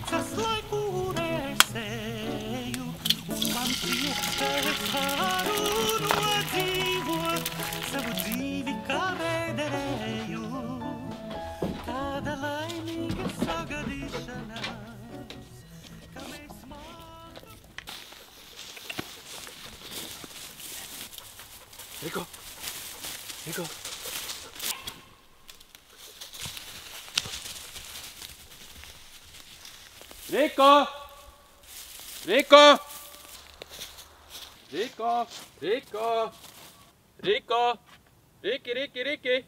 Cas laiku rēsēju, un man priekšpēc varu nodzīvot savu dzīvi kā vēderēju. Tāda laimīga sagadīšanās, ka mēs mākam. Riko! Riko! Riko! Riko! Riko! Riko! Riko! Riki, Riki, Riki!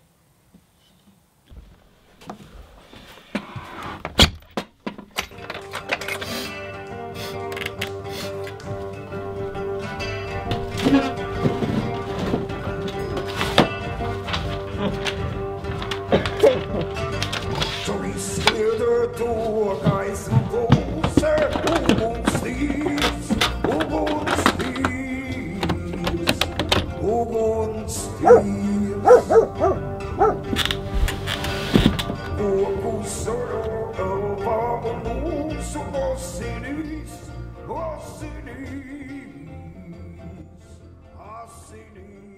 Asinis.